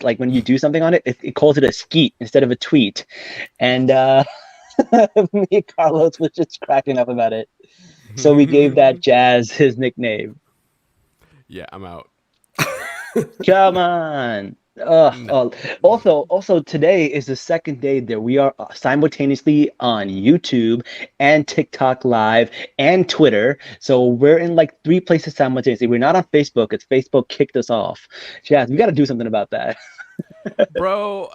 like when you do something on it, it calls it a skeet instead of a tweet. And me and Carlos was just cracking up about it. So we gave that Jazz his nickname. Yeah, I'm out. Come on. Oh, No. oh. Also, today is the second day that we are simultaneously on YouTube and TikTok Live and Twitter. So we're in like three places simultaneously. We're not on Facebook. It's Facebook kicked us off. Jazz, we got to do something about that. Bro,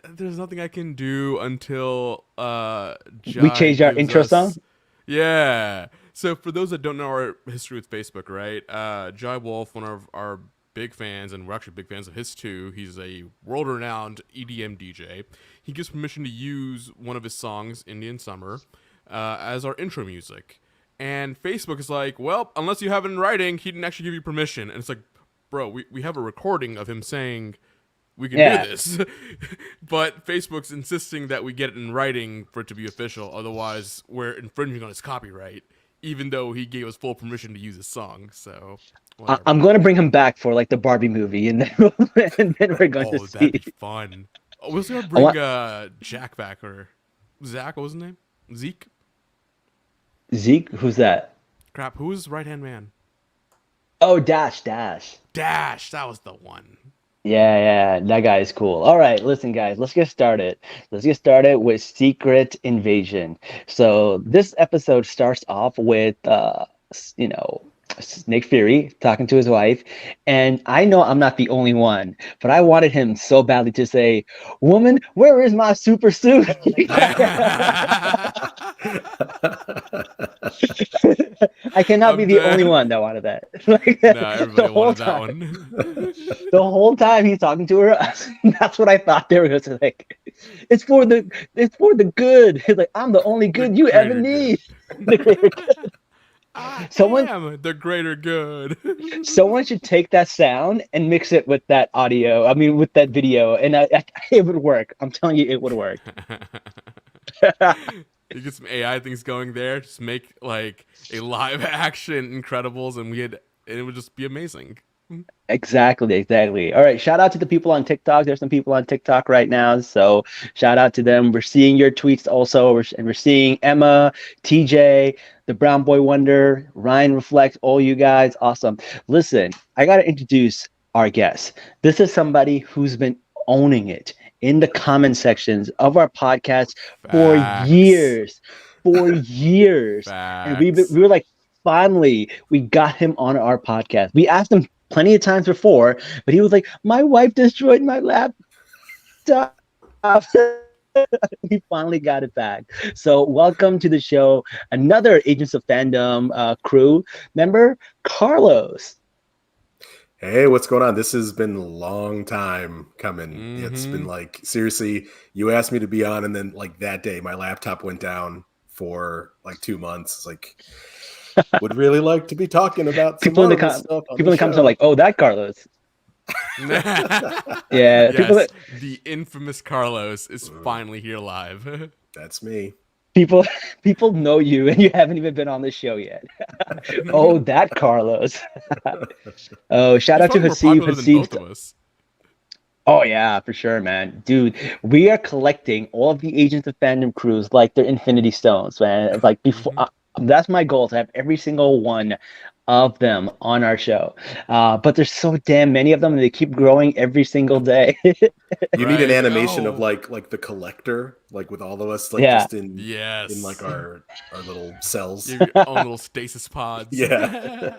there's nothing I can do until We Jai changed our gives intro song. us. Yeah. So for those that don't know our history with Facebook, right? Jai Wolf, one of our big fans, and we're actually big fans of his too. He's a world-renowned EDM DJ. He gives permission to use one of his songs, Indian Summer, as our intro music. And Facebook is like, well, unless you have it in writing, he didn't actually give you permission. And it's like, bro, we have a recording of him saying we can Yeah. do this. But Facebook's insisting that we get it in writing for it to be official. Otherwise, we're infringing on his copyright, even though he gave us full permission to use his song. So, whatever. I'm going to bring him back for like the Barbie movie, and then, and then we're going to Oh, see. that'd be fun. Oh, we're going to bring Jack back, or Zach, what was his name? Zeke? Zeke, who's that? Crap, who was right-hand man? Oh, Dash, Dash. Dash, that was the one. Yeah, that guy is cool. All right, listen, guys, let's get started. Let's get started with Secret Invasion. So this episode starts off with, you know, Nick Fury talking to his wife, and I know I'm not the only one, but I wanted him so badly to say, "Woman, where is my super suit?" I cannot be I'm the dead. only one that wanted that. Like, Nah, everybody wanted that time. one. The whole time he's talking to her, that's what I thought they were going to like. It's for the good. He's like, I'm the only good you ever greater need. good. The greater good. I Someone am the greater good. someone should take that sound and mix it with that audio. I mean, with that video, and it would work. I'm telling you, it would work. You get some AI things going there. Just make like a live action Incredibles, and it would just be amazing. Exactly. All right. Shout out to the people on TikTok. There's some people on TikTok right now. So shout out to them. We're seeing your tweets also. And we're seeing Emma, TJ, the Brown Boy Wonder, Ryan Reflects, all you guys. Awesome. Listen, I got to introduce our guest. This is somebody who's been owning it in the comment sections of our podcast for Facts. years. For years. And we Facts. were like, finally, we got him on our podcast. We asked him plenty of times before, but he was like, my wife destroyed my laptop. He finally got it back. So welcome to the show, another Agents of Fandom crew member, Carlos. Hey, what's going on? This has been a long time coming. It's been like, seriously, you asked me to be on, and then like that day, my laptop went down for like 2 months. It's like, would really like to be talking about some People in the comments are like, "Oh, that Carlos." Yeah, Yes, the infamous Carlos is finally here live. That's me. People know you, and you haven't even been on the show yet. Oh, that Carlos. Oh, shout out to Hasib. Oh yeah, for sure, man. Dude, we are collecting all of the Agents of Fandom crews like they're Infinity Stones, man. Like before, that's my goal, to have every single one of them on our show. But there's so damn many of them, and they keep growing every single day. You need an animation of like the collector, like with all of us, like just in like our little cells, your own little stasis pods. Yeah.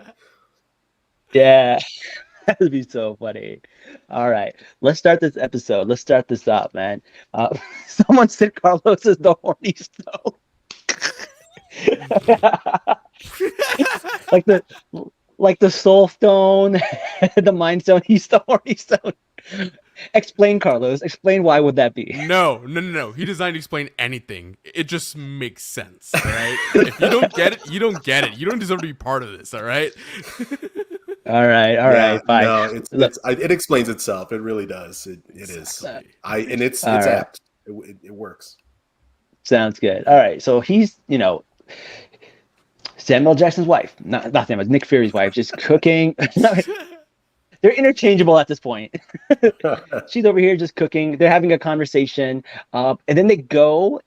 That would be so funny. All right, let's start this episode. Let's start this up, man. Someone said Carlos is the horny stone. like the soul stone, the mind stone. He's the horny stone. Explain, Carlos. Explain, why would that be? No. He doesn't explain anything. It just makes sense, all right? If you don't get it, you don't get it. You don't deserve to be part of this, all right? All right, fine. No, it explains itself. It really does. It is. It's apt. It works. Sounds good. All right, so he's Samuel Jackson's wife, not Samuel, Nick Fury's wife, just cooking. they're interchangeable at this point. She's over here just cooking. They're having a conversation, and then they go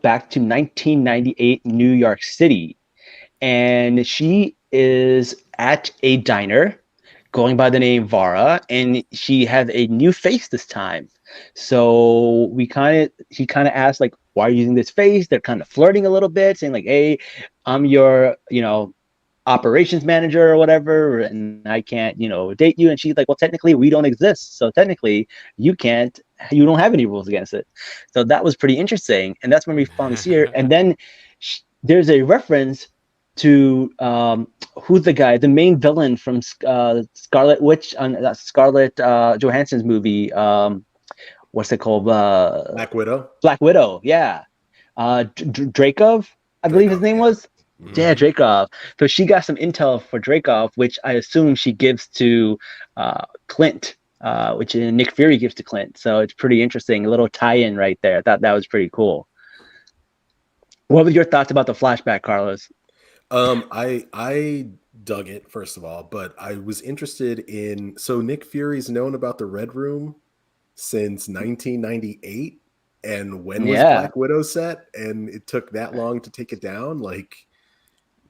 back to 1998 New York City, and she is at a diner going by the name Vara, and she has a new face this time. So he kind of asks like, "Why are you using this face?" They're kind of flirting a little bit, saying like, "Hey, I'm your, operations manager or whatever, and I can't, date you." And she's like, "Well, technically, we don't exist, so technically, you can't. You don't have any rules against it." So that was pretty interesting, and that's when we finally see her. And then there's a reference to who's the guy, the main villain from Scarlet Witch on Scarlett Johansson's movie. What's it called? Black Widow. Black Widow. Yeah. Drakov, I believe his name was. Yeah, Drakov. So she got some intel for Drakov, which I assume she gives to Clint, which Nick Fury gives to Clint. So it's pretty interesting. A little tie-in right there. I thought that was pretty cool. What were your thoughts about the flashback, Carlos? I dug it, first of all, but I was interested in, so Nick Fury's known about the Red Room since 1998, and when was Black Widow set, and it took that long to take it down? Like,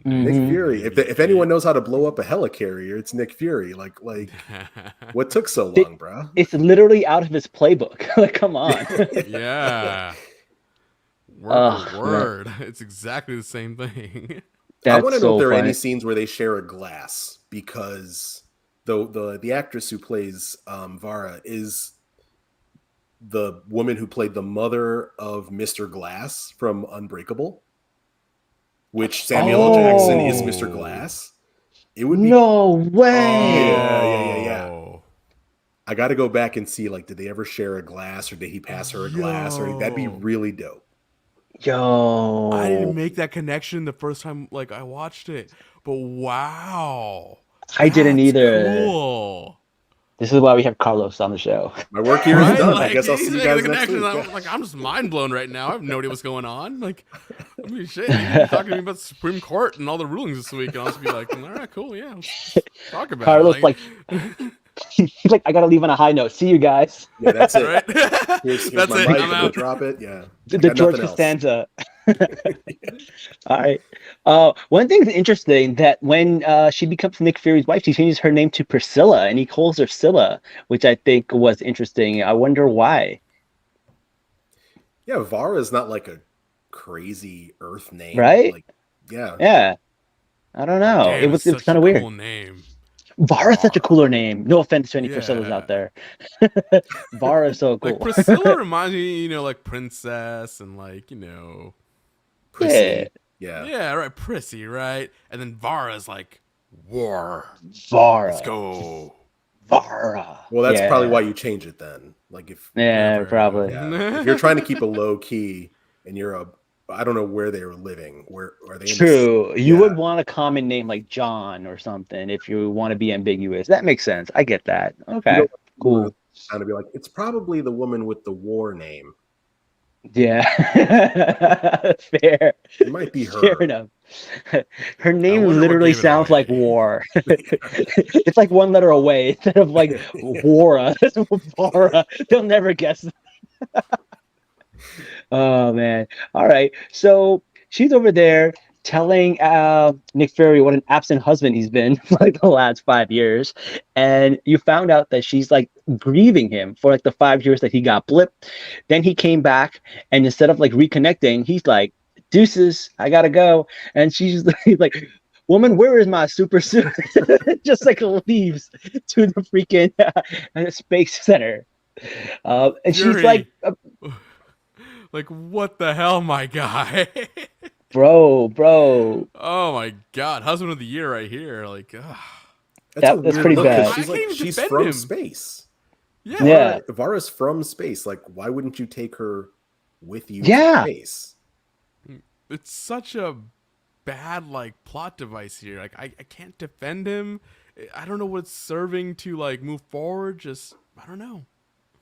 Nick Fury, if anyone knows how to blow up a helicarrier, it's Nick Fury. Like what took so long, bro? It's literally out of his playbook. Like, come on. Yeah. Word for word. It's exactly the same thing. I want to know if there are any scenes where they share a glass, because the actress who plays Vara is the woman who played the mother of Mr. Glass from Unbreakable, which Samuel L. Jackson is Mr. Glass. It would be no way. Yeah. I got to go back and see, like, did they ever share a glass, or did he pass her a glass? Or that'd be really dope. Yo, I didn't make that connection the first time like I watched it, but wow, I didn't either. Cool. This is why we have Carlos on the show. My work here is done. Like, I guess I'll see you guys next week. I'm just mind blown right now. I have no idea what's going on. Like, I mean, shit, you're talking to me about the Supreme Court and all the rulings this week, and I'll just be like, all right, cool, yeah, let's talk about Carlos, it. like he's like, I gotta leave on a high note. See you guys. Yeah, that's it. Right? Here's that's my it. mic. I'm out. Drop it. Yeah. The George Costanza. All right. One thing's interesting, that when she becomes Nick Fury's wife, she changes her name to Priscilla, and he calls her Scylla, which I think was interesting. I wonder why. Yeah, Vara is not like a crazy Earth name, right? Like, yeah. Yeah. I don't know. Damn, it was kind of weird. Cool name. Vara's such a cooler name. No offense to any Priscillas out there. Vara's so cool. Like, Priscilla reminds me, like princess and like, Prissy. Yeah, right. Prissy, right? And then Vara's like war. Vara. Let's go. Vara. Well, that's probably why you change it then. Like probably. Yeah. If you're trying to keep a low key and you're I don't know where they were living. Where are they? True. You would want a common name like John or something if you want to be ambiguous. That makes sense. I get that. Okay. Cool. Kind of be like, it's probably the woman with the war name. Yeah. Fair. It might be her. Fair enough. Her name literally sounds like war. It's like one letter away instead of like Wara. Vara. They'll never guess. Oh man. All right. So she's over there telling Nick Fury what an absent husband he's been for like the last 5 years. And you found out that she's like grieving him for like the 5 years that he got blipped. Then he came back, and instead of like reconnecting, he's like, deuces, I gotta go. And she's like, woman, where is my super suit? Just like leaves to the freaking space center. And Fury. She's like, like, what the hell, my guy? bro. Oh my god, husband of the year right here. Like, that's pretty bad. She's from space. Yeah. Vara's from space. Like, why wouldn't you take her with you to space? It's such a bad like plot device here. Like, I can't defend him. I don't know what it's serving to like move forward. Just I don't know.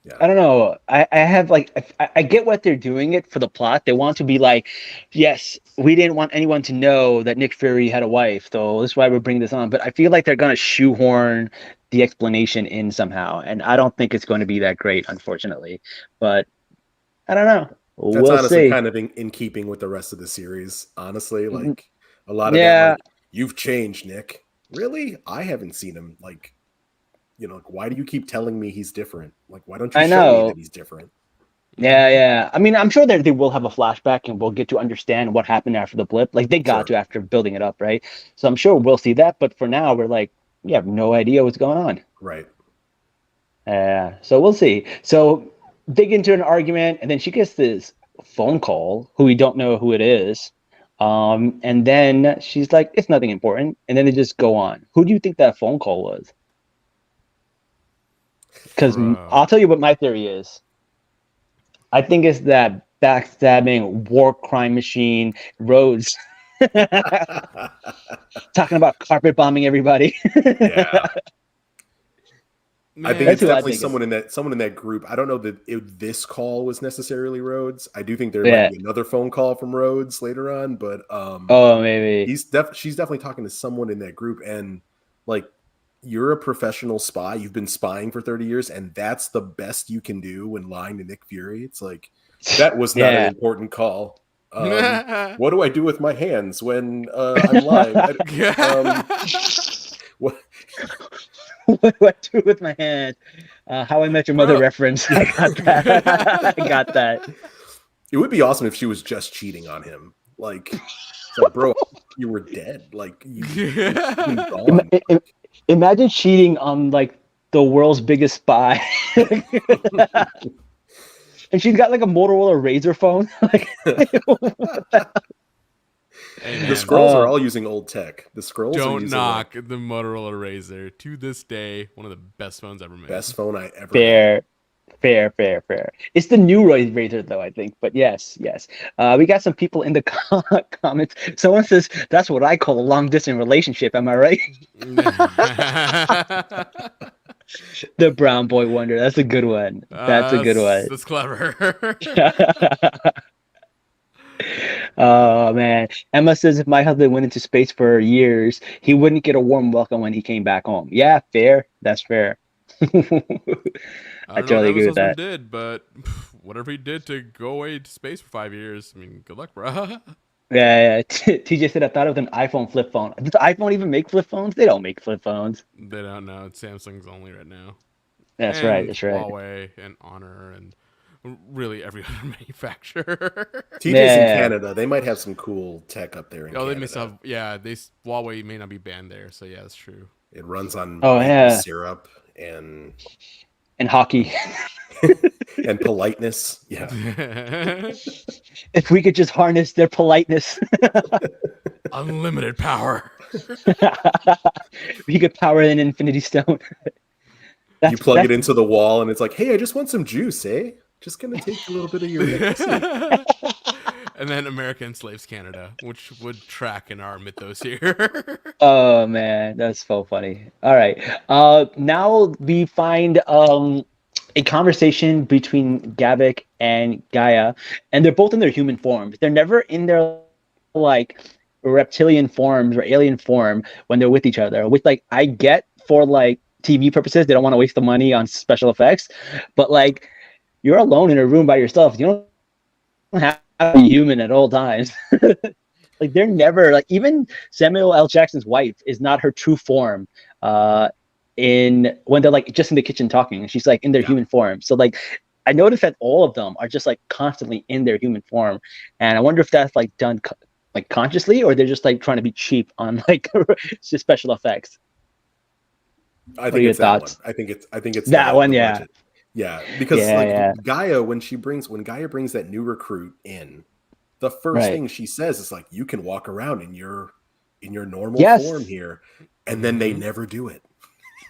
Yeah. I don't know. I have like I get what they're doing it for the plot. They want to be like, yes, we didn't want anyone to know that Nick Fury had a wife, so that's why we're bringing this on. But I feel like they're gonna shoehorn the explanation in somehow, and I don't think it's going to be that great, unfortunately. But I don't know. That's We'll honestly see. kind of in keeping with the rest of the series. Honestly, Mm, like a lot of that, yeah, like you've changed, Nick. Really? I haven't seen him. Like, like, why do you keep telling me he's different? Like, why don't you I show me that know. he's different? Yeah, yeah. I mean, I'm sure that they will have a flashback and we'll get to understand what happened after the blip. Like they got Sure. to after building it up, right? So I'm sure we'll see that. But for now, we're like, we have no idea what's going on. Right. So we'll see. So they get into an argument, and then she gets this phone call, who we don't know who it is. And then she's like, it's nothing important. And then they just go on. Who do you think that phone call was? Because Bro. I'll tell you what my theory is. I think it's that backstabbing war crime machine Rhodes talking about carpet bombing everybody. Yeah. I think Man, That's it's who I definitely think is. someone in that group. I don't know that this call was necessarily Rhodes. I do think there might Yeah. be another phone call from Rhodes later on, but Oh, maybe. she's definitely talking to someone in that group. And like, you're a professional spy. You've been spying for 30 years, and that's the best you can do when lying to Nick Fury. It's like, that was not an Yeah. important call. What do I do with my hands when I'm lying? What? What do I do with my hand? How I Met Your Mother bro. reference. I got that. I got that. It would be awesome if she was just cheating on him. Like, it's like, bro, you were dead. Like, you've been gone. Imagine cheating on like the world's biggest spy. And she's got like a Motorola Razor phone. Like, Hey, The man, scrolls are all using old tech. The scrolls are don't using knock the Motorola Razr. To this day, one of the best phones ever made. best phone I ever had. fair, fair. It's the new Razor though, I think. But yes. We got some people in the comments. Someone says that's what I call a long distance relationship. Am I right? The brown boy wonder. That's a good one. That's a good one. That's clever. Oh man. Emma says if my husband went into space for years, he wouldn't get a warm welcome when he came back home. Yeah, fair. That's fair. I I don't know what totally agree Emma's with husband that. did, but whatever he did to go away to space for 5 years, I mean, good luck, bro. Yeah. TJ said I thought of an iPhone flip phone. Does the iPhone even make flip phones? They don't make flip phones. They don't know. It's Samsung's only right now. That's right. And That's right. Huawei and Honor and really every other manufacturer. TJ's in Yeah. Canada. They might have some cool tech up there in Oh, they Canada. may have. Yeah, Huawei may not be banned there, so yeah, that's true. It runs on Oh maple yeah. syrup and Hockey. and politeness. Yeah. If we could just harness their politeness, Unlimited power. we could power an Infinity Stone. You plug it into the wall and it's like, hey, I just want some juice, eh? Just gonna take a little bit of your And then America enslaves Canada, which would track in our mythos here. Oh man, that's so funny. All right. Now we find a conversation between Gavik and Gaia, and they're both in their human forms. They're never in their like reptilian forms or alien form when they're with each other. Which like I get for like TV purposes, they don't want to waste the money on special effects, but like you're alone in a room by yourself. You don't have to be human at all times. Like they're never like even Samuel L. Jackson's wife is not her true form in when they're like just in the kitchen talking and she's like in their human form. So like I noticed that all of them are just like constantly in their human form, and I wonder if that's like done like consciously or they're just like trying to be cheap on like just special effects. I think it's that one. I think it's that one. Yeah. Budget. Yeah, because Gaia, when Gaia brings that new recruit in, the first thing she says is like, you can walk around in your normal form here, and then they never do it.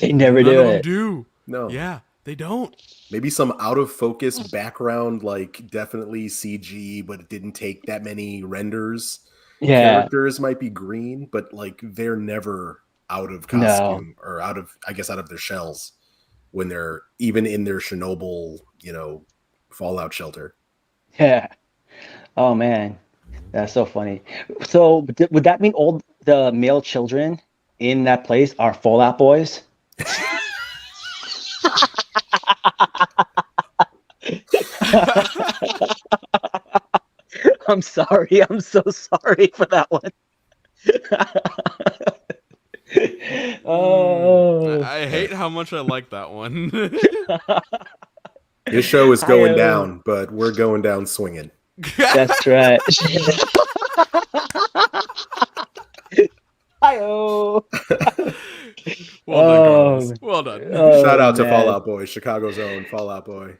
They never None do of it. them do. No. Yeah, they don't. Maybe some out of focus background, like definitely CG, but it didn't take that many renders. Yeah. Characters might be green, but like they're never out of costume or out of their shells. when they're even in their Chernobyl, fallout shelter. Yeah. Oh man, that's so funny. So would that mean all the male children in that place are Fallout Boys? I'm sorry. I'm so sorry for that one. Oh, I hate how much I like that one. This show is going down, but we're going down swinging. That's right. Hi-oh. Well done, Carlos. Well done. Shout out to Fallout Boy, Chicago's own Fallout Boy.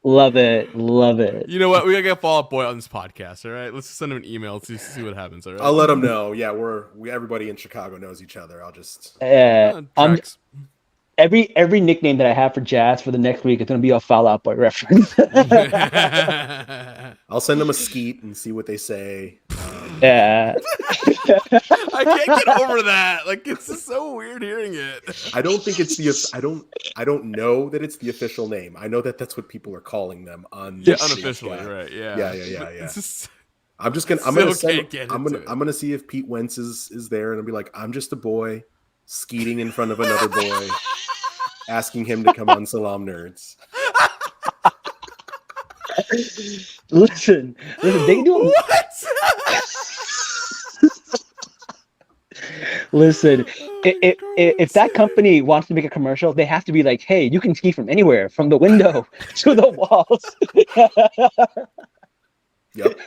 Love it. Love it. You know what? We gotta get Fallout Boy on this podcast, all right? Let's send him an email to see what happens, all right? I'll let him know. Yeah, everybody in Chicago knows each other. I'll just every nickname that I have for Jazz for the next week is gonna be a Fallout Boy reference. I'll send them a skeet and see what they say. Yeah. I can't get over that. Like, it's just so weird hearing it. I don't think it's I don't know that it's the official name. I know that that's what people are calling them on. Yeah, unofficially, right? Yeah. Yeah. Just, I'm gonna see if Pete Wentz is there, and I'll be like, I'm just a boy skeeting in front of another boy, asking him to come on Salaam Nerds. Listen, they do what? Listen, if that company wants to make a commercial, they have to be like, hey, you can ski from anywhere, from the window to the walls. Yep.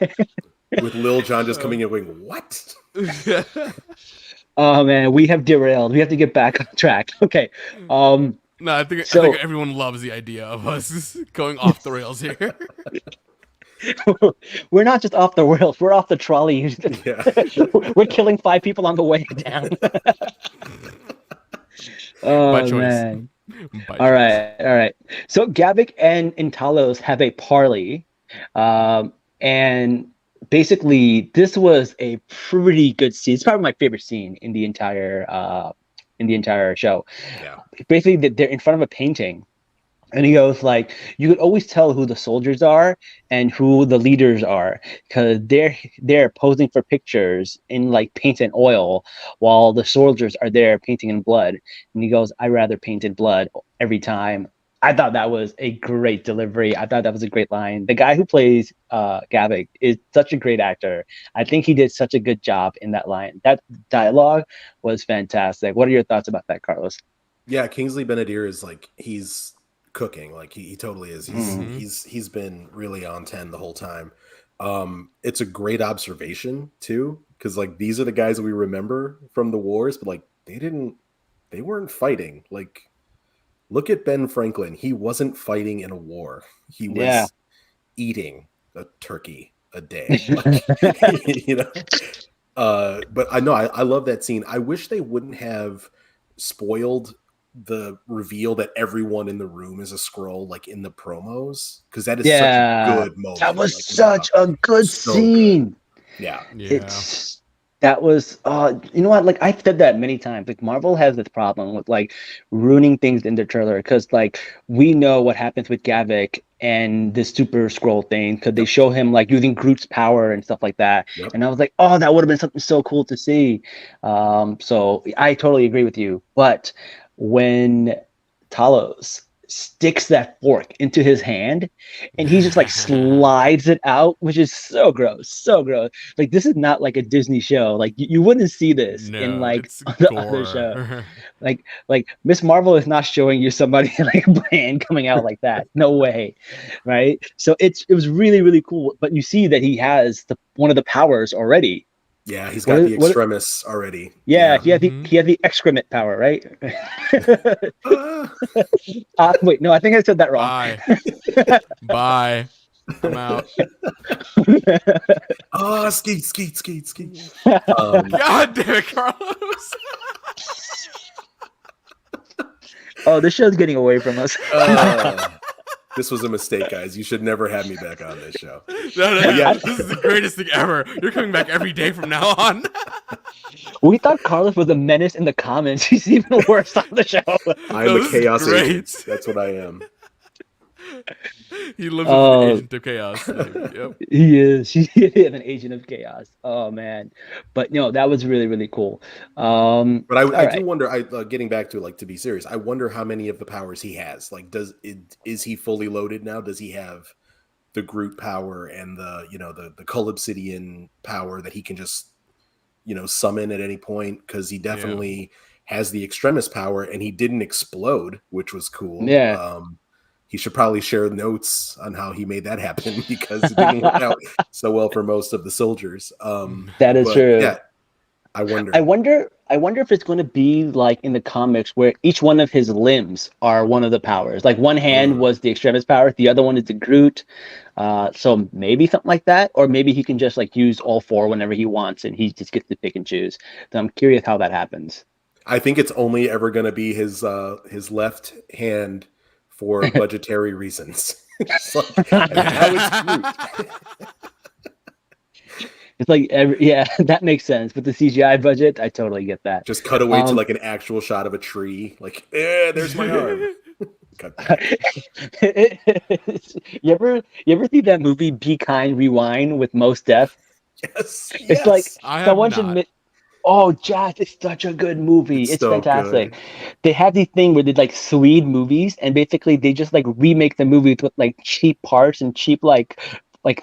With Lil Jon just coming in going, what? Oh man, we have derailed. We have to get back on track. Okay. No, I think everyone loves the idea of us going off the rails here. We're not just off the rails, we're off the trolley. Yeah. We're killing 5 people on the way down. Oh, By choice. man. By All right. So Gavik and Talos have a parley. And basically, this was a pretty good scene. It's probably my favorite scene in the entire show. Yeah. Basically, they're in front of a painting. And he goes like, you could always tell who the soldiers are and who the leaders are because they're posing for pictures in like paint and oil while the soldiers are there painting in blood. And he goes, I rather paint in blood every time. I thought that was a great delivery. I thought that was a great line. The guy who plays Gavik is such a great actor. I think he did such a good job in that line. That dialogue was fantastic. What are your thoughts about that, Carlos? Yeah, Kingsley Benadir is like, he's cooking. Like he totally is. He's been really on 10 the whole time. It's a great observation too, because like these are the guys that we remember from the wars, but like they weren't fighting. Like look at Ben Franklin. He wasn't fighting in a war. He was eating a turkey a day. But I know I love that scene. I wish they wouldn't have spoiled the reveal that everyone in the room is a Skrull, like in the promos, because that is such a good moment. That was such a good scene. Good. Yeah. That was you know what, like I've said that many times, like Marvel has this problem with like ruining things in their trailer because like we know what happens with Gavik and the Super Skrull thing because they show him like using Groot's power and stuff like that. And I was like, oh, that would have been something so cool to see. So I totally agree with you, but when Talos sticks that fork into his hand and he just like slides it out, which is so gross. Like this is not like a Disney show. Like you wouldn't see this in like the other show. Like Miss Marvel is not showing you somebody like bland coming out like that. No way, right? So it was really, really cool. But you see that he has one of the powers already. Yeah, he's got the extremis already. Yeah, he had the excrement power, right? Wait, no, I think I said that wrong. Bye. I'm out. Skeet. God damn it, Carlos. Oh, this show's getting away from us. This was a mistake, guys. You should never have me back on this show. No, yeah. This is the greatest thing ever. You're coming back every day from now on. We thought Carlos was a menace in the comments. He's even worse on the show. I'm a chaos agent. That's what I am. He lives as an agent of chaos. Yep. He is. He is an agent of chaos. Oh man, but no, that was really really cool. But I do wonder. Getting back to to be serious, I wonder how many of the powers he has. Like, is he fully loaded now? Does he have the Groot power and the Cull Obsidian power that he can just summon at any point? Because he definitely has the Extremis power, and he didn't explode, which was cool. Yeah. He should probably share notes on how he made that happen because it didn't work out so well for most of the soldiers. That is true. Yeah, I wonder if it's going to be like in the comics where each one of his limbs are one of the powers. Like one hand was the Extremis power, the other one is the Groot. So maybe something like that, or maybe he can just like use all four whenever he wants, and he just gets to pick and choose. So I'm curious how that happens. I think it's only ever going to be his left hand. For budgetary reasons. It's like that makes sense. With the CGI budget, I totally get that. Just cut away to like an actual shot of a tree. Like, there's my arm. You ever see that movie Be Kind Rewind with Mos Def? Yes. It's like someone should admit. Oh, Jack, it's such a good movie. It's so fantastic. Good. They have these thing where they like Swede movies, and basically they just like remake the movies with like cheap parts and cheap like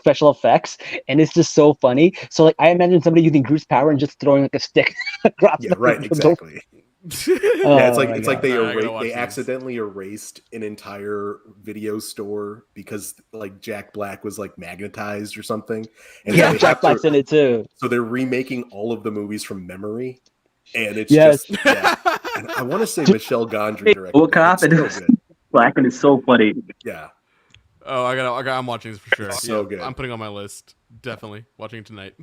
special effects, and it's just so funny. So like I imagine somebody using Groot's power and just throwing like a stick across exactly. It's like they accidentally erased an entire video store because like Jack Black was like magnetized or something. And Jack Black's in it too. So they're remaking all of the movies from memory, and it's just And I want to say Michelle Gondry directed. What happened? Black, and it's so funny. Yeah. Oh, I'm watching this for sure. It's so good. I'm putting on my list. Definitely watching it tonight.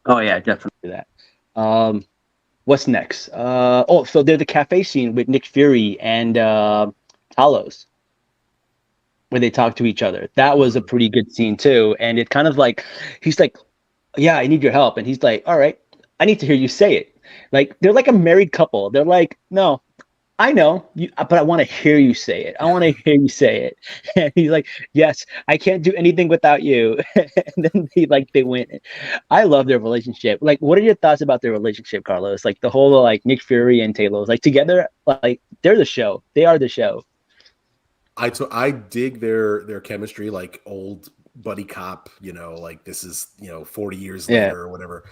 Oh yeah, definitely that. What's next? So there's the cafe scene with Nick Fury and Talos, where they talk to each other. That was a pretty good scene too. And it kind of like he's like, "Yeah, I need your help," and he's like, "All right, I need to hear you say it." Like they're like a married couple. They're like, "No, I know you, but I want to hear you say it. I want to hear you say it." And he's like, "Yes, I can't do anything without you." And then they win. I love their relationship. Like, what are your thoughts about their relationship, Carlos? Like the whole like Nick Fury and Talos, like together, like they're the show. They are the show. I dig their chemistry, like old buddy cop. Like this is 40 years later or whatever.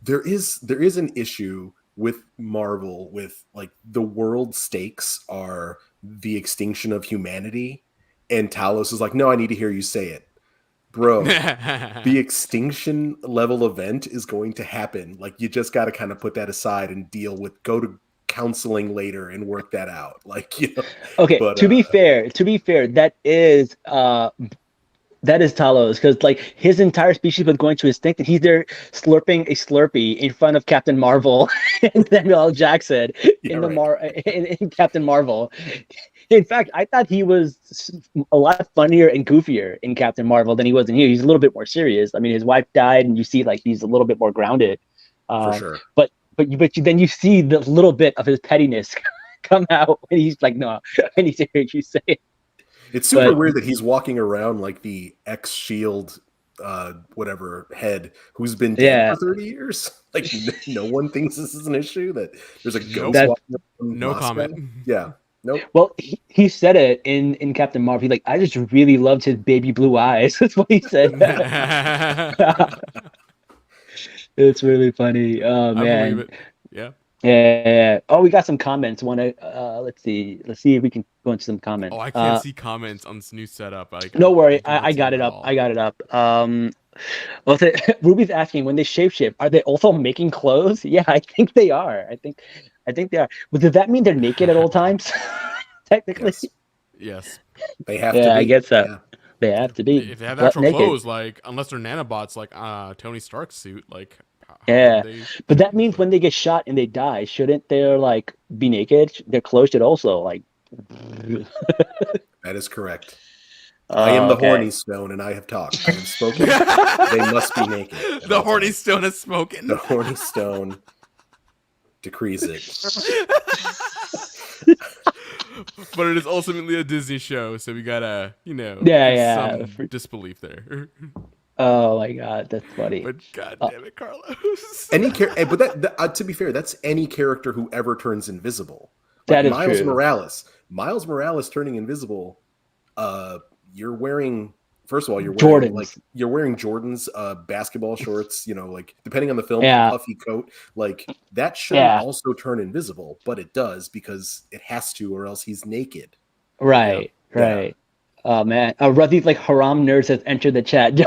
There is an issue with Marvel, with like the world stakes are the extinction of humanity, and Talos is like, "No, I need to hear you say it." Bro, the extinction level event is going to happen. Like you just got to kind of put that aside and go to counseling later and work that out. Like, Okay, but, to be fair, that is Talos, because like his entire species was going to extinct, and he's there slurping a Slurpee in front of Captain Marvel and Samuel L. Jackson in Captain Marvel. In fact, I thought he was a lot funnier and goofier in Captain Marvel than he was in here. He's a little bit more serious. I mean, his wife died, and you see like he's a little bit more grounded. For sure. But then you see the little bit of his pettiness come out, and he's like, "No, I need to hear you say it." It's super weird that he's walking around like the ex-Shield whatever head who's been dead for 30 years. Like no one thinks this is an issue, that there's a ghost walking around. No comment. Yeah. Nope. Well, he said it in Captain Marvel. He's like, "I just really loved his baby blue eyes." That's what he said. It's really funny. Oh man. I believe it. Yeah. Yeah. Oh, we got some comments. Let's see if we can go into some comments. Oh, I can't see comments on this new setup. No worry, I got it up. Ruby's asking, when they shapeshift, are they also making clothes? Yeah, I think they are. I think they are. But does that mean they're naked at all times? Technically. Yes. They have to be. I guess so. Yeah. They have to be. If they have actual clothes, like unless they're nanobots, like Tony Stark's suit, like Yeah, They but that changed means when they get shot and they die, shouldn't they like be naked? Their clothes should also like. That is correct. I am Oh, the okay. horny stone, and I have talked. I have spoken. They must be naked at The all horny times. stone is The smoking. horny stone decrees it. But it is ultimately a Disney show, so we gotta, Yeah, give yeah. some disbelief there. Oh my God, that's funny. But god Uh, damn it, Carlos. Any character, but to be fair, that's any character who ever turns invisible. Like that is true. Miles Morales turning invisible. You're wearing. First of all, Jordans. you're wearing Jordan's basketball shorts. Like depending on the film, Yeah, a puffy coat. Like that shouldn't yeah. also turn invisible, but it does because it has to, or else he's naked. Right, Yeah. right. Oh man, Ruddy's like haram nerds has entered the chat.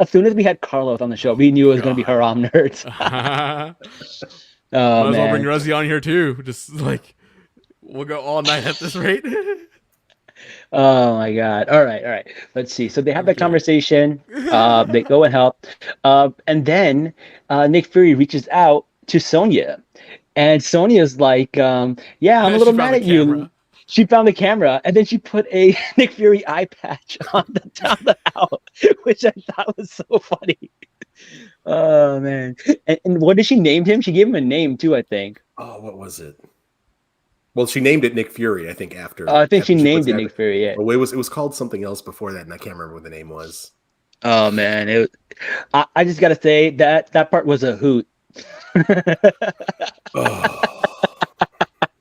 As soon as we had Carlos on the show, we knew it was going to be God. haram nerds. Oh Might as well bring man. Ruzzy on here too. Just like we'll go all night at this rate. Oh my God. All right, all right. Let's see. So they have that Okay. conversation. They go and help. And then Nick Fury reaches out to Sonya, and Sonya's like, "Yeah, I'm a She little found mad the at you." camera. She found the camera, and then she put a Nick Fury eye patch on the out, which I thought was so funny. Oh man! And what did she name him? She gave him a name too, I think. Oh, what was it? Well, she named it Nick Fury, I think, I think she after named puts it that. Nick Fury. Yeah. Oh, it was called something else before that, and I can't remember what the name was. Oh man, I just gotta say that part was a hoot. Oh,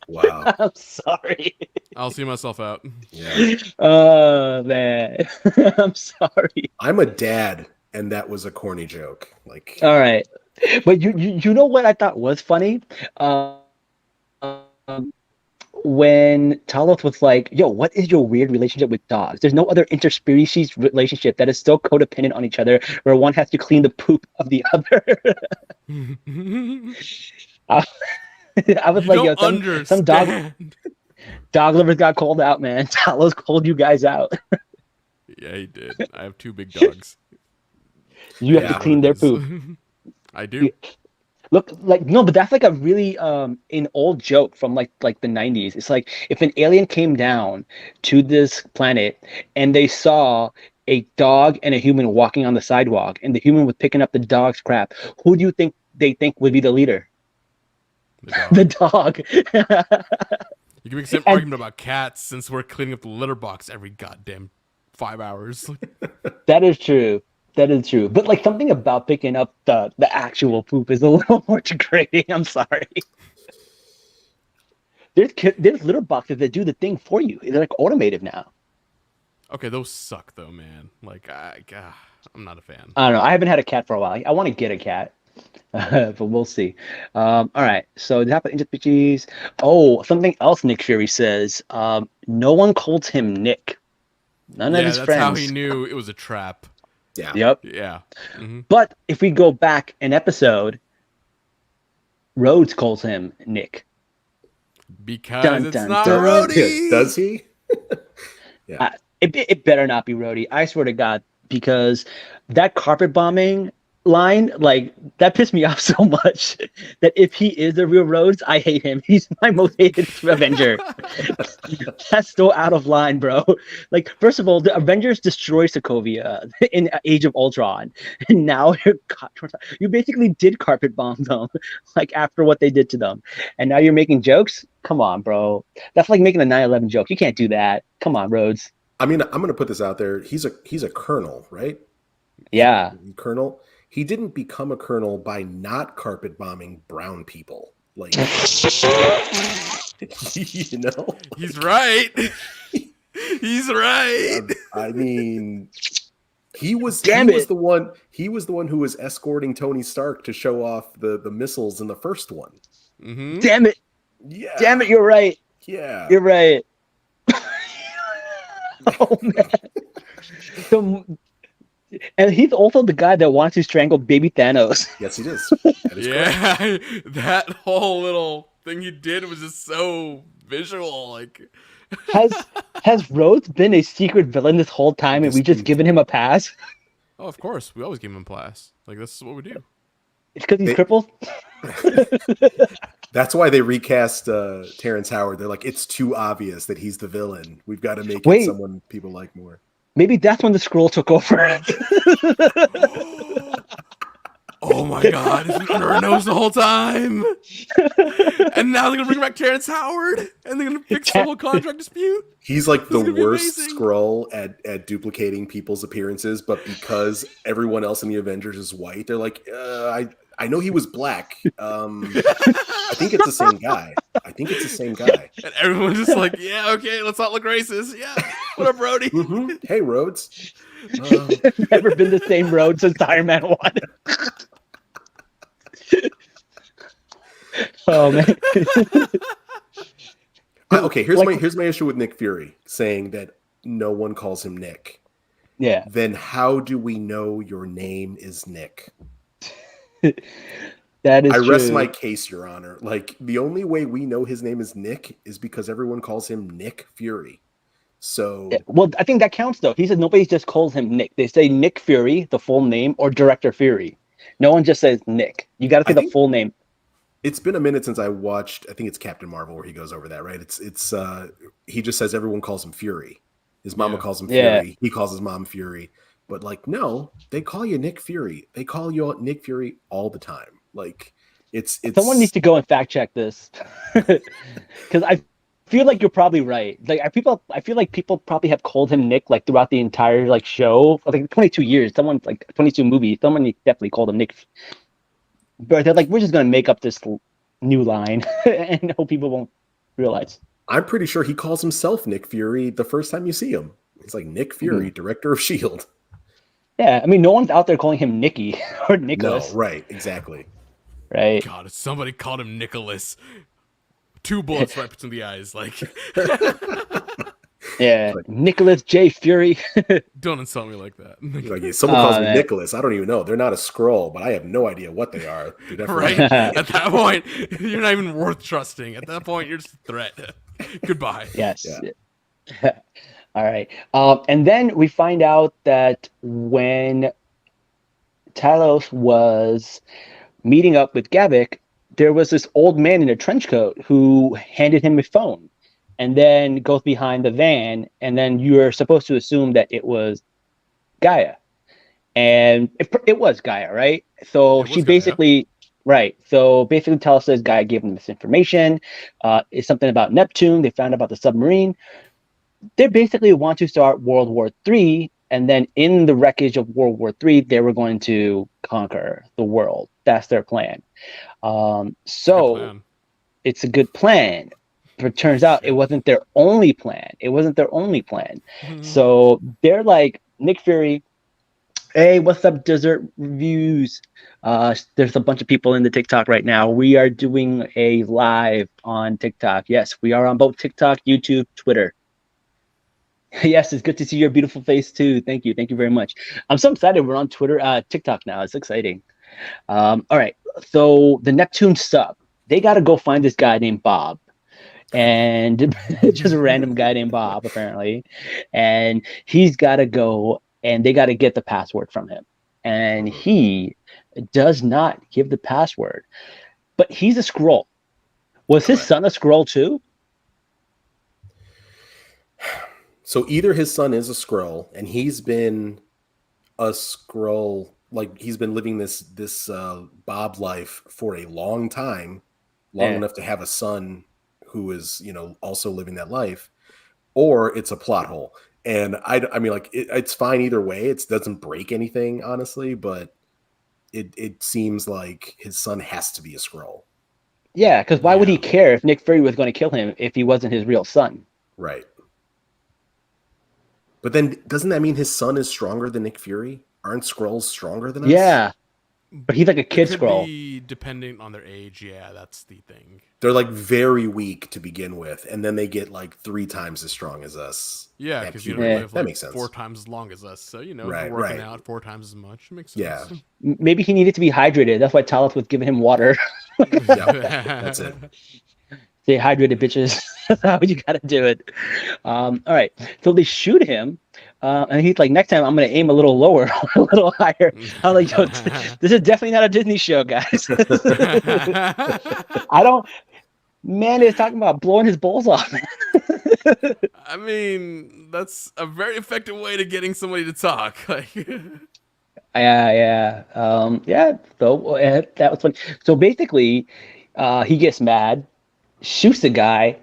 wow. I'm sorry. I'll see myself out. Yeah. Oh man, I'm sorry. I'm a dad, and that was a corny joke. Like, All right, but you know what I thought was funny? Um, when Talos was like, "Yo, what is your weird relationship with dogs? There's no other interspecies relationship that is so codependent on each other, where one has to clean the poop of the other." I, I was You like, "Yo, don't some understand. dog lovers got called out, man. Talos called you guys out. Yeah, he did. I have 2 big dogs. You have Yeah, to clean their It is. poop." I do. Look, like no, but that's like a really an old joke from like the 90s. It's like if an alien came down to this planet and they saw a dog and a human walking on the sidewalk, and the human was picking up the dog's crap, who do you think they think would be the leader? The dog. The dog. You can make the same argument about cats since we're cleaning up the litter box every goddamn 5 hours. That is true. That is true. But like something about picking up the actual poop is a little more degrading. I'm sorry. There's litter boxes that do the thing for you. They're like automated now. Okay, those suck though, man. Like, I'm not a fan. I don't know. I haven't had a cat for a while. I want to get a cat, but we'll see. All right. So it happened interspecies. Oh, something else Nick Fury says. No one calls him Nick. None of his that's friends. how he knew it was a trap. yeah. Yep. Yeah. Mm-hmm. But if we go back an episode, Rhodes calls him Nick. Because Dun, it's dun, not dun. Rhodey. Does he? Yeah. It better not be Rhodey. I swear to God, because that carpet bombing line, like that pissed me off so much that if he is the real Rhodes, I hate him. He's my most hated Avenger. That's so out of line, bro. Like, first of all, the Avengers destroy Sokovia in Age of Ultron, and now you basically did carpet bomb them, like after what they did to them, and now you're making jokes. Come on, bro. That's like making a 9/11 joke. You can't do that. Come on, Rhodes. I mean, I'm going to put this out there. He's a colonel, right? Yeah. Colonel. He didn't become a colonel by not carpet bombing brown people. Like, you know, He's right. He's right. I mean, he was Damn it. the one. He was the one who was escorting Tony Stark to show off the missiles in the first one. Mm-hmm. Damn it. Yeah. Damn it. You're right. Yeah. You're right. Oh man. And he's also the guy that wants to strangle baby Thanos. Yes, he does. That is correct. Yeah, that whole little thing he did was just so visual. Like, Has Rhodes been a secret villain this whole time and we just given him a pass? oh, of course, we always give him a pass. Like, this is what we do. It's because he's They- crippled. That's why they recast Terrence Howard. They're like, it's too obvious that he's the villain. We've got to make it someone people like more. Maybe that's when the Skrull took over. Oh my God! It's been under our nose the whole time, and now they're gonna bring back Terrence Howard, and they're gonna fix the whole contract dispute. He's like the worst amazing. Skrull at duplicating people's appearances, but because everyone else in the Avengers is white, they're like, I know he was black. I think it's the same guy. And everyone's just like, yeah, okay, let's not look racist. Yeah, what up, Brody? Mm-hmm. Hey, Rhodes. Never been the same road since Iron Man 1. Oh man. Okay, here's my issue with Nick Fury saying that no one calls him Nick. Yeah. Then how do we know your name is Nick? That is I rest true. my case, Your Honor. Like, the only way we know his name is Nick is because everyone calls him Nick Fury. So, well, I think that counts though. He said nobody just calls him Nick. They say Nick Fury, the full name, or Director Fury. No one just says Nick. You got to say the full name. It's been a minute since I watched. I think it's Captain Marvel where he goes over that, right? It's he just says everyone calls him Fury. His mama calls him Fury. Yeah. He calls his mom Fury. But like, no, they call you Nick Fury. They call you Nick Fury all the time. Like, it's Someone needs to go and fact check this, because I feel like you're probably right. Like, I feel like people probably have called him Nick like throughout the entire like show, like 22 years. Someone like 22 movies. Someone definitely called him Nick. But they're like, we're just gonna make up this new line and hope people won't realize. I'm pretty sure he calls himself Nick Fury the first time you see him. It's like Nick Fury, director of S.H.I.E.L.D. Yeah, I mean, no one's out there calling him Nicky or Nicholas. No, right, exactly. Right. God, if somebody called him Nicholas, 2 bullets right between the eyes. Like, yeah, Nicholas J. Fury. don't insult me like that. Like, someone calls me Nicholas. I don't even know. They're not a Skrull, but I have no idea what they are. Right? At that point, you're not even worth trusting. At that point, you're just a threat. Goodbye. Yes. Yeah. All right. And then we find out that when Talos was meeting up with Gavik, there was this old man in a trench coat who handed him a phone and then goes behind the van. And then you're supposed to assume that it was Gaia. And it was Gaia, right? So she basically... Right. So basically Talos says Gaia gave him this information. It's something about Neptune. They found out about the submarine. They basically want to start World War III, and then in the wreckage of World War III, they were going to conquer the world. That's their plan. So it's a good plan. But it turns out it wasn't their only plan. Mm-hmm. So they're like, Nick Fury, hey, what's up, Desert Reviews? There's a bunch of people in the TikTok right now. We are doing a live on TikTok. Yes, we are on both TikTok, YouTube, Twitter. Yes, it's good to see your beautiful face too. Thank you very much. I'm so excited. We're on Twitter, TikTok now. It's exciting. All right. So the Neptune sub, they got to go find this guy named Bob, and just a random guy named Bob apparently, and he's got to go and they got to get the password from him, and he does not give the password. But he's a Skrull. Was his son a Skrull too? So either his son is a Skrull, and he's been a Skrull, like he's been living this Bob life for a long time, long enough to have a son who is, also living that life, or it's a plot hole. And I mean, like it's fine either way. It doesn't break anything, honestly, but it seems like his son has to be a Skrull. Yeah, because why would he care if Nick Fury was going to kill him if he wasn't his real son? Right. But then doesn't that mean his son is stronger than Nick Fury? Aren't Skrulls stronger than us? Yeah. But he's like a kid Skrull. Be depending on their age, yeah, that's the thing. They're like very weak to begin with, and then they get like 3 times as strong as us. Yeah, because you live that makes sense. 4 times as long as us, so right, working out 4 times as much. It makes sense. Yeah. Maybe he needed to be hydrated. That's why Talos was giving him water. Yeah, that's it. Stay hydrated, bitches. That's how you gotta do it. All right. So they shoot him, And he's like, next time I'm gonna aim a little lower, a little higher. I'm like, yo, this is definitely not a Disney show, guys. I don't. Man is talking about blowing his balls off. I mean, that's a very effective way to getting somebody to talk. Like, Yeah. So that was funny. So basically, he gets mad, shoots the guy,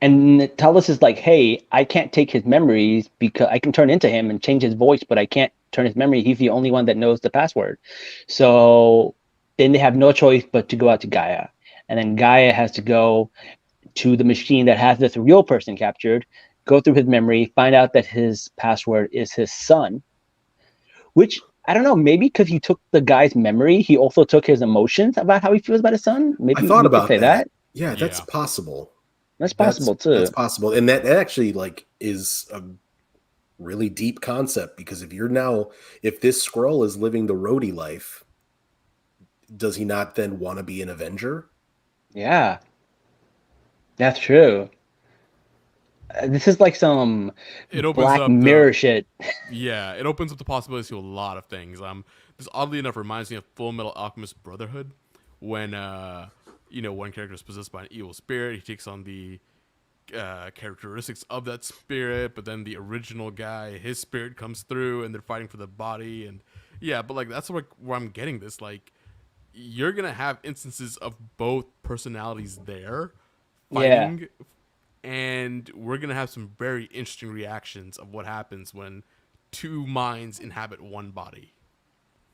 and Talos is like, "Hey, I can't take his memories because I can turn into him and change his voice, but I can't turn his memory. He's the only one that knows the password." So then they have no choice but to go out to Gaia, and then Gaia has to go to the machine that has this real person captured, go through his memory, find out that his password is his son, which I don't know, maybe because he took the guy's memory, he also took his emotions about how he feels about his son. Maybe I thought we could about say that. Yeah, that's Yeah. possible. That's possible too. That's possible. And that actually like is a really deep concept, because if this Skrull is living the Rhodey life, does he not then want to be an Avenger? Yeah, that's true. This is like some it opens Black up Mirror shit. Yeah, it opens up the possibilities to a lot of things. This oddly enough reminds me of Full Metal Alchemist Brotherhood, when one character is possessed by an evil spirit. He takes on the characteristics of that spirit, but then the original guy, his spirit comes through, and they're fighting for the body. And yeah, but like that's where I'm getting this. Like, you're gonna have instances of both personalities there fighting. Yeah. And we're going to have some very interesting reactions of what happens when two minds inhabit one body.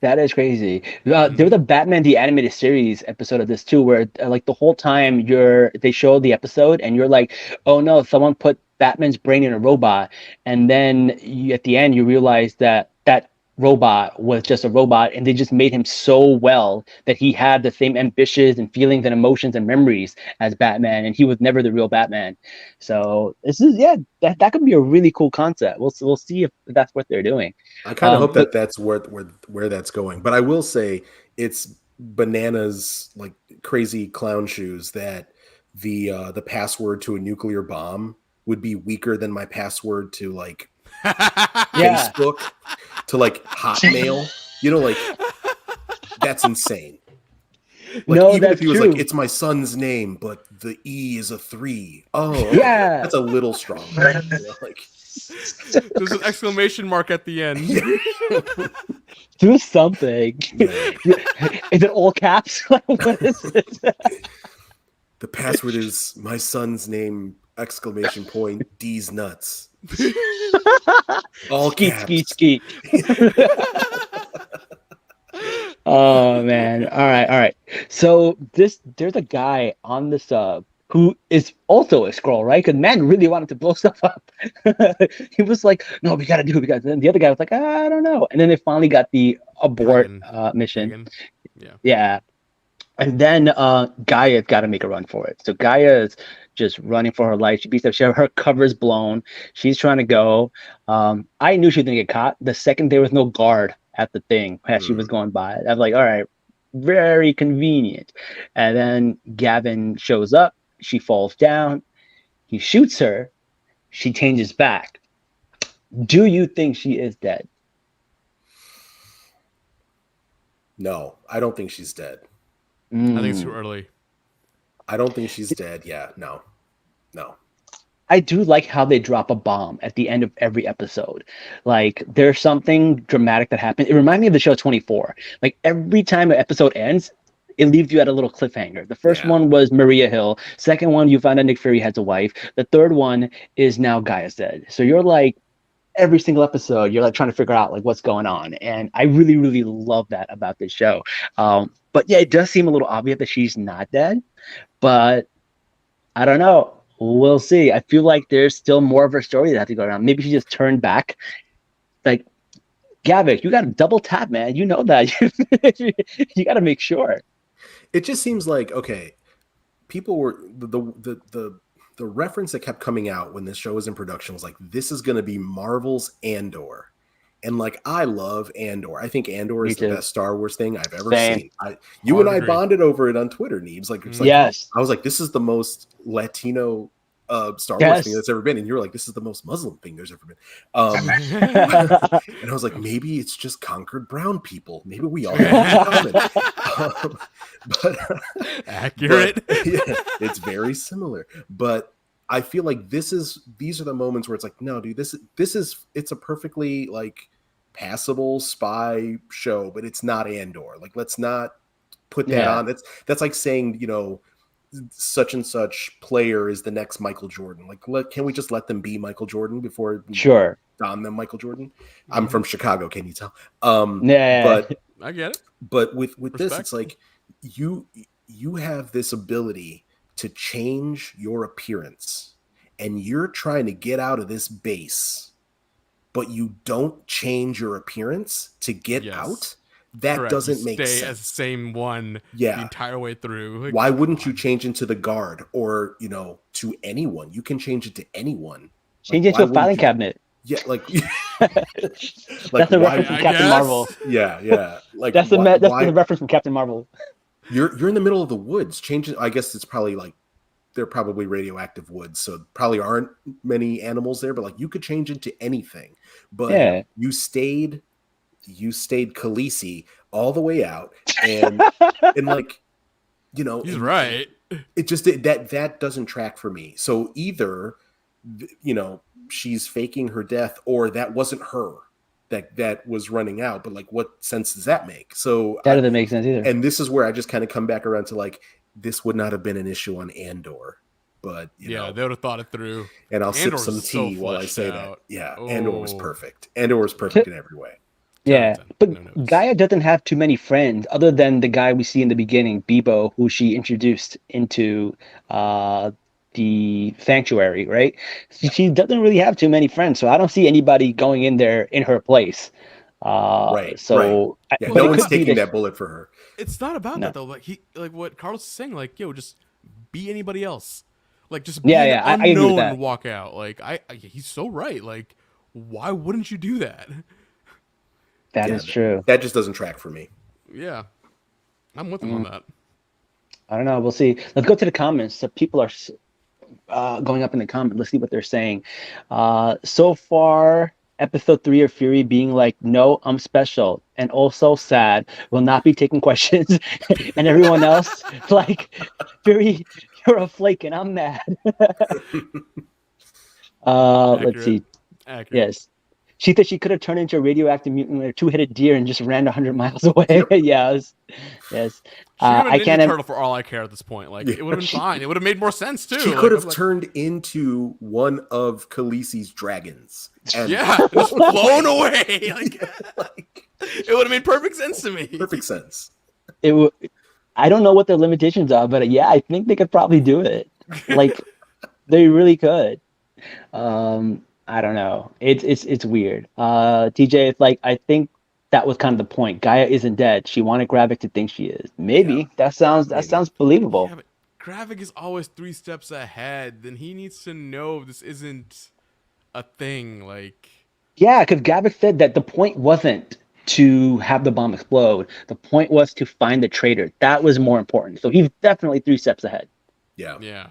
That is crazy. There was a Batman the Animated Series episode of this too, where like the whole time they show the episode and you're like, oh no, someone put Batman's brain in a robot, and then at the end you realize that that robot was just a robot, and they just made him so well that he had the same ambitions and feelings and emotions and memories as Batman, and he was never the real Batman. So this is that could be a really cool concept. We'll see if that's what they're doing. I kind of hope that that's where that's going. But I will say it's bananas, like crazy clown shoes, that the password to a nuclear bomb would be weaker than my password to like Facebook, to like Hotmail. Like that's insane. Like, no, even if he was true. like, it's my son's name, but the E is a 3. Oh, okay. Yeah, that's a little strong. Like, there's an exclamation mark at the end. Do something. Is it all caps? What is it? The password is my son's name, exclamation point, D's nuts. All caps. Skeet. Oh man. All right. So there's a guy on this who is also a Skrull, right? Because man really wanted to blow stuff up. He was like, no, we gotta do it. And the other guy was like, I don't know. And then they finally got the abort mission. Pagan. Yeah. And then Gaia's got to make a run for it. So Gaia is just running for her life. She beats up. Her cover's blown. She's trying to go. I knew she was going to get caught the second there was no guard at the thing as she was going by. I was like, all right, very convenient. And then Gavin shows up. She falls down. He shoots her. She changes back. Do you think she is dead? No, I don't think she's dead. I think it's too early. I don't think she's dead. Yeah, no. I do like how they drop a bomb at the end of every episode. Like, there's something dramatic that happens. It reminds me of the show 24. Like, every time an episode ends, it leaves you at a little cliffhanger. The first one was Maria Hill. Second one, you find out Nick Fury has a wife. The third one is now Gaia's dead. So you're like, every single episode, you're like trying to figure out like what's going on. And I really, really love that about this show. But yeah, it does seem a little obvious that she's not dead, but I don't know. We'll see. I feel like there's still more of her story that has to go around. Maybe she just turned back. Like, Gavik, you got to double tap, man. You know that. You got to make sure. It just seems like, okay, people were the reference that kept coming out when this show was in production was like, this is going to be Marvel's Andor. And like, I love Andor. I think Andor is the best Star Wars thing I've ever seen. You and I bonded over it on Twitter, Neebs. Like, it's like, yes. I was like, this is the most Latino Star Wars thing Yes. that's ever been, and you're like, this is the most Muslim thing there's ever been. And I was like, maybe it's just conquered brown people. Maybe we all have common. But Accurate. But, yeah, it's very similar. But I feel like these are the moments where it's like, no, dude, it's a perfectly like passable spy show, but it's not Andor. Like, let's not put that on. That's like saying, you know, such and such player is the next Michael Jordan. Like, can we just let them be Michael Jordan before we don them Michael Jordan? I'm from Chicago, can you tell? But I get it. But with this, it's like you have this ability to change your appearance, and you're trying to get out of this base, but you don't change your appearance to get out. That Correct. doesn't make sense. Stay as the same one the entire way through. Like, why wouldn't you change into the guard or, you know, to anyone? You can change it to anyone. Change it to a filing cabinet. Yeah, like that's a reference from Captain Marvel. Yeah. Like that's the reference from Captain Marvel. You're in the middle of the woods. Change it. I guess it's probably like they're probably radioactive woods, so probably aren't many animals there. But like you could change into anything. But you stayed Khaleesi all the way out, and like, you know, he's right. It just that doesn't track for me. So either, you know, she's faking her death, or that wasn't her that was running out. But like, what sense does that make? So that doesn't make sense either. And this is where I just kind of come back around to like, this would not have been an issue on Andor. But you know, they would have thought it through. And I'll sip some tea while I say that. Yeah, Andor was perfect. Andor was perfect in every way. Yeah, but Gaia doesn't have too many friends other than the guy we see in the beginning, Bebo, who she introduced into the sanctuary, right? She doesn't really have too many friends, so I don't see anybody going in there in her place. Right. So yeah, no one's taking that bullet for her. It's not about that though. Like what Carlos is saying, like, yo, just be anybody else. Like, just be an unknown and walk out. Like, he's so right. Like, why wouldn't you do that? That is true. That just doesn't track for me. Yeah. I'm with him on that. I don't know. We'll see. Let's go to the comments. So people are going up in the comments. Let's see what they're saying. So far, episode 3 of Fury being like, no, I'm special. And also sad. Will not be taking questions. And everyone else, like, Fury, you're a flake and I'm mad. Let's see. Accurate. Yes. She thought she could have turned into a radioactive mutant with a 2-headed deer and just ran 100 miles away. Yes. I can't. Turtle for all I care at this point. Like, it would have been fine. It would have made more sense too. She could have turned into one of Khaleesi's dragons. And just flown away. Like, it would have made perfect sense to me. Perfect sense. I don't know what their limitations are, but yeah, I think they could probably do it. Like, they really could. I don't know. It's weird. TJ, it's like, I think that was kind of the point. Gaia isn't dead. She wanted Gravik to think she is. Maybe that sounds believable. Yeah, but Gravik is always 3 steps ahead. Then he needs to know this isn't a thing. Like, yeah, because Gravik said that the point wasn't to have the bomb explode. The point was to find the traitor. That was more important. So he's definitely 3 steps ahead. Yeah.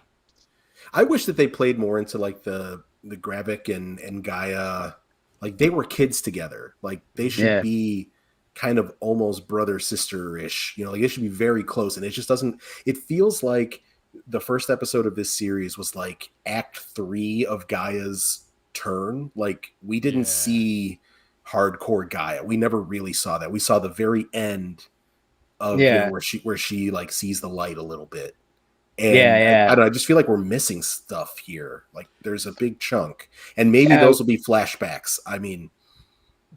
I wish that they played more into like the Gravik and Gaia, like they were kids together. Like they should be kind of almost brother sister-ish, you know, like they should be very close. And it just doesn't, it feels like the first episode of this series was like act 3 of Gaia's turn. Like we didn't see hardcore Gaia. We never really saw that. We saw the very end of you know, where she like sees the light a little bit. And I just feel like we're missing stuff here. Like there's a big chunk, and maybe those will be flashbacks. I mean,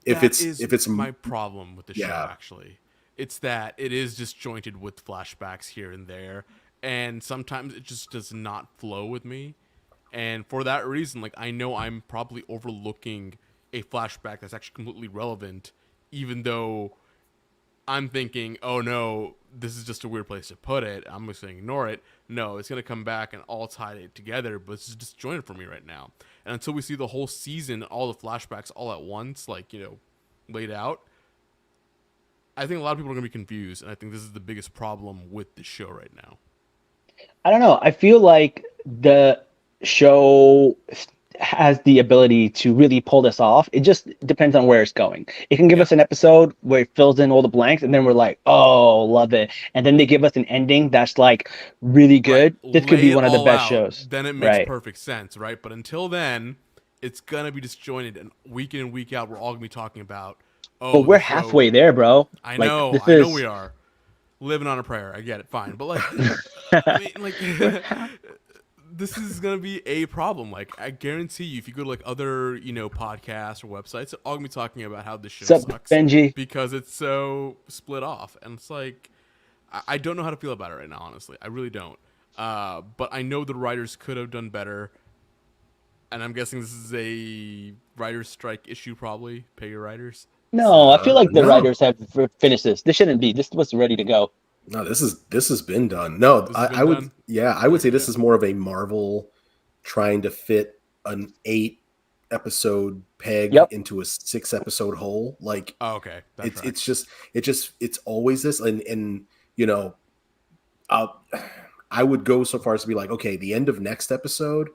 if it's my problem with the show, actually, it's that it is disjointed with flashbacks here and there, and sometimes it just does not flow with me. And for that reason, like I know I'm probably overlooking a flashback that's actually completely relevant, even though I'm thinking, oh no, this is just a weird place to put it. I'm just going to ignore it. No, it's going to come back and all tie it together, but it's just disjointed for me right now. And until we see the whole season, all the flashbacks all at once, like, you know, laid out, I think a lot of people are going to be confused. And I think this is the biggest problem with the show right now. I don't know. I feel like the show has the ability to really pull this off. It just depends on where it's going. It can give us an episode where it fills in all the blanks, and then we're like, oh, love it. And then they give us an ending that's like really good. Right. This could Lay be it one of the all best out. shows. Then it makes Right. perfect sense, right? But until then, it's gonna be disjointed, and week in and week out, we're all gonna be talking about. Oh, But we're the show- halfway there, bro. I Like, know. this I know is- we are living on a prayer. I get it. Fine, but like, I mean, like. This is gonna be a problem. Like, I guarantee you, if you go to like other, podcasts or websites, they're all gonna be talking about how this show Sup, sucks Benji? because it's so split off, and it's like, I don't know how to feel about it right now. Honestly, I really don't. But I know the writers could have done better, and I'm guessing this is a writers' strike issue. Probably pay your writers. No, I feel like the No. writers have finished this. This shouldn't be. This was ready to go. No, this has been done. No, This has been I would done? I would say this Okay. is more of a Marvel trying to fit an 8-episode peg Yep. into a 6-episode hole. Like Oh, okay. That's it's always this, and I would go so far as to be like, okay, the end of next episode,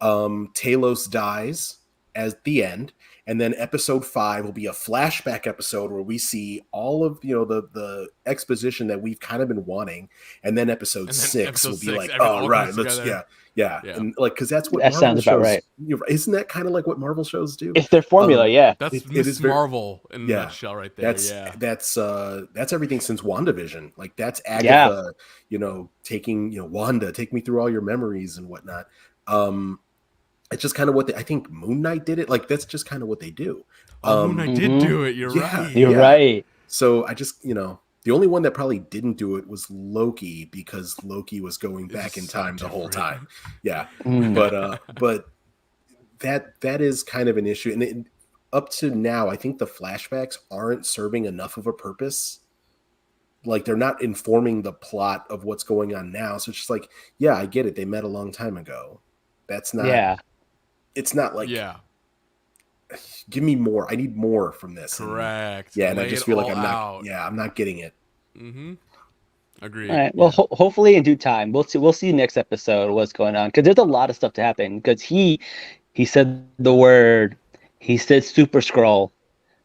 Talos dies as the end, and then episode 5 will be a flashback episode where we see all of the exposition that we've kind of been wanting, and then episode 6 will be like, everything oh all right, comes let's together. yeah, Yeah. and like because that's what That Marvel sounds about shows, right. Isn't that kind of like what Marvel shows do? It's their formula, yeah. That's It Miss is very- Marvel in a Yeah. nutshell, right there. That's everything since WandaVision. Like that's Agatha, taking Wanda, take me through all your memories and whatnot. It's just kind of what I think Moon Knight did it. Like that's just kind of what they do. Oh, Moon Knight did Mhm. do it. You're Yeah. right. You're right. So I just the only one that probably didn't do it was Loki, because Loki was going back in It's so time the whole different. time. Yeah. Mm. But that is kind of an issue, and up to now, I think the flashbacks aren't serving enough of a purpose. Like they're not informing the plot of what's going on now. So it's just like, yeah, I get it. They met a long time ago. That's not. Yeah. It's not like. Yeah, Give me more. I need more from this. And, correct. yeah, and I Lay just it feel like all I'm not. out. Yeah, I'm not getting it. Mm-hmm. Agreed. All right. Well, hopefully in due time, we'll see. We'll see next episode what's going on, because there's a lot of stuff to happen. Because he said the word. He said Super Scroll,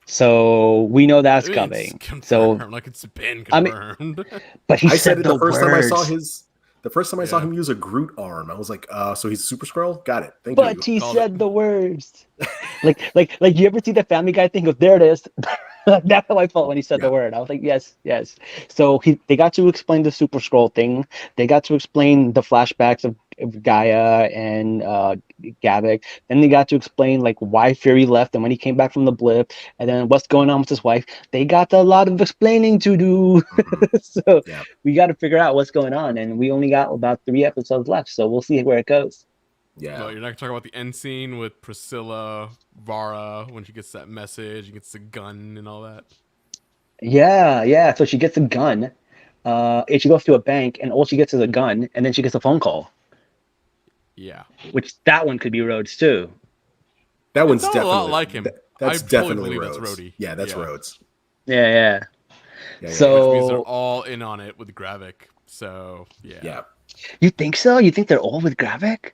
so we know that's It's coming. confirmed, So, like it's been I mean, confirmed. but he I said it the first time I saw words. the first time I saw Yeah. him use a Groot arm. I was like, so he's a Super Skrull? Got it. Thank But you. he Called said it. the words. like you ever see the Family Guy thing of there it is? That's how I felt when he said Yeah. the word. I was like, yes. So they got to explain the Super Scroll thing. They got to explain the flashbacks of Gaia and Gavik. Then they got to explain like why Fury left and when he came back from the blip, and then what's going on with his wife. They got a lot of explaining to do. Mhm. So Yeah. we got to figure out what's going on, and we only got about 3 episodes left. So we'll see where it goes. Yeah. No, you're not talking about the end scene with Priscilla Vara when she gets that message, and gets the gun and all that. Yeah. So she gets a gun. And she goes to a bank, and all she gets is a gun, and then she gets a phone call. Yeah, Which that one could be Rhodes too. That one's sounded a definitely lot like him. That's I fully definitely believe Rhodes. that's Rhodey. Yeah, that's Yeah. Rhodes. Yeah. Yeah, So- which means they're all in on it with Gravik. So yeah. You think so? You think they're all with Gravik?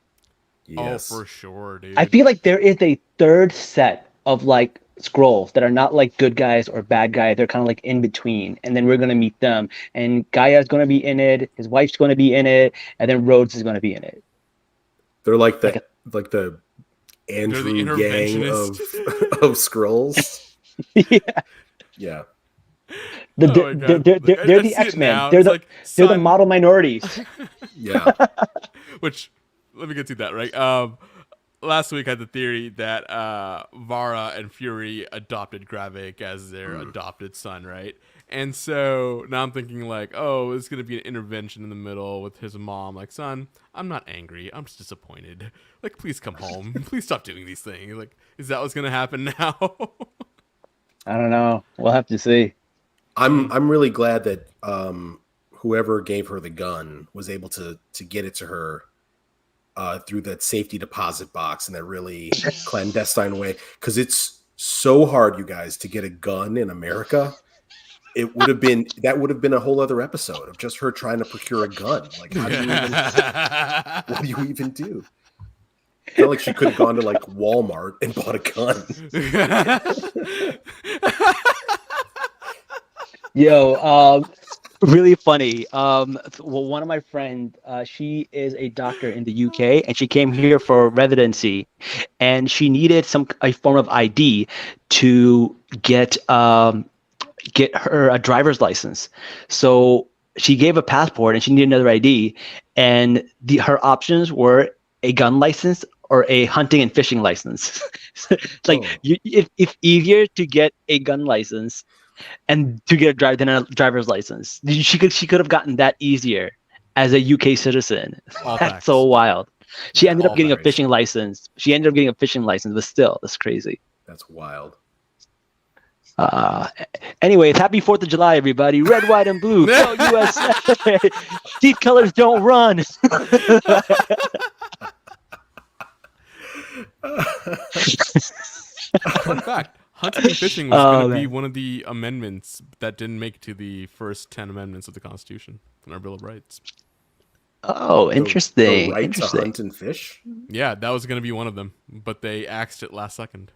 Yes. Oh, for sure, dude. I feel like there is a third set of like scrolls that are not like good guys or bad guys. They're kind of like in between, and then we're gonna meet them. And Gaia's gonna be in it. His wife's gonna be in it, and then Rhodes is gonna be in it. They're like the Andrew Yang interventionist. of scrolls. Yeah. Yeah. The, Oh my God. they're Like, I the see it X-Men. now. They're It's the like, they're the son- model minorities. Yeah. Which, let me get to that, right? Last week I had the theory that Vara and Fury adopted Gravik as their adopted son, right? And so now I'm thinking like, oh, it's going to be an intervention in the middle with his mom. Like, son, I'm not angry. I'm just disappointed. Like, please come home. Please stop doing these things. Like, is that what's going to happen now? I don't know. We'll have to see. I'm really glad that whoever gave her the gun was able to get it to her through that safety deposit box in that really clandestine way, because it's so hard, you guys, to get a gun in America. It would have been a whole other episode of just her trying to procure a gun. Like, how do you even, what do you even do? not like she could have gone to like Walmart and bought a gun. Yo, really funny. Well, one of my friends, she is a doctor in the UK, and she came here for residency, and she needed a form of ID to get her a driver's license. So she gave a passport, and she needed another ID, and her options were a gun license or a hunting and fishing license. It's like it's easier to get a gun license and to get than a driver's license. She could have gotten that easier as a UK citizen. That's so wild. She ended up getting a fishing license. But still, that's crazy. That's wild. Anyways, happy 4th of July, everybody. Red, white, and blue. Go USA. These colors don't run. Fun fact. Hunting and fishing was going to be one of the amendments that didn't make it to the first 10 amendments of the Constitution and our Bill of Rights. Oh, interesting. The right to hunt and fish? Yeah, that was going to be one of them, but they axed it last second.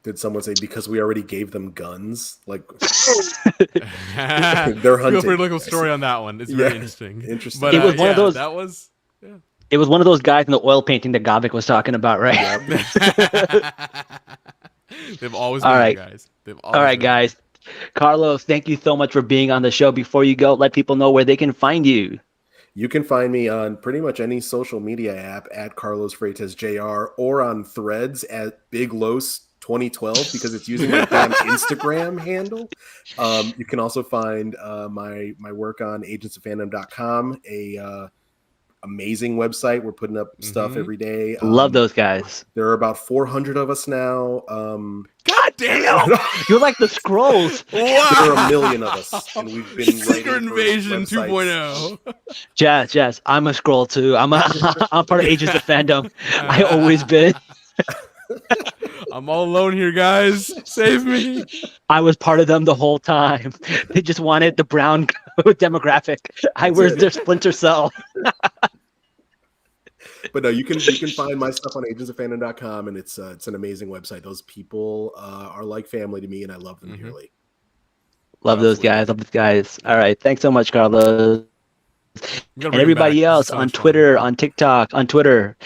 Did someone say because we already gave them guns? Like they're hunting. Feel free to look up a story on that one. It's very interesting. Interesting. But it was one of those. That was. Yeah. It was one of those guys in the oil painting that Gavik was talking about, right? Yep. They've always been there, guys. All right, guys. Carlos, thank you so much for being on the show. Before you go, let people know where they can find you. You can find me on pretty much any social media app at Carlos Freitas Jr. or on Threads at Big Los 2012 because it's using my damn Instagram handle. You can also find my work on agentsoffandom.com, a amazing website. We're putting up stuff every day. Love those guys. There are about 400 of us now. God damn! You're like the Scrolls. Wow. There are a million of us, and we've been Secret Invasion 2.0. Jazz, I'm a Scroll too. I'm part of Agents of Fandom. I always been. I'm all alone here, guys. Save me. I was part of them the whole time. They just wanted the brown demographic. I was their Splinter Cell. But no, you can find my stuff on agentsoffandom.com, and it's an amazing website. Those people are like family to me, and I love them dearly. Love those guys. All right, thanks so much, Carlos. And everybody else on Twitter, on TikTok, on Twitter.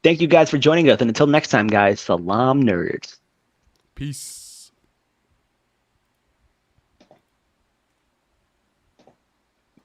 Thank you guys for joining us, and until next time, guys. Salaam, nerds. Peace.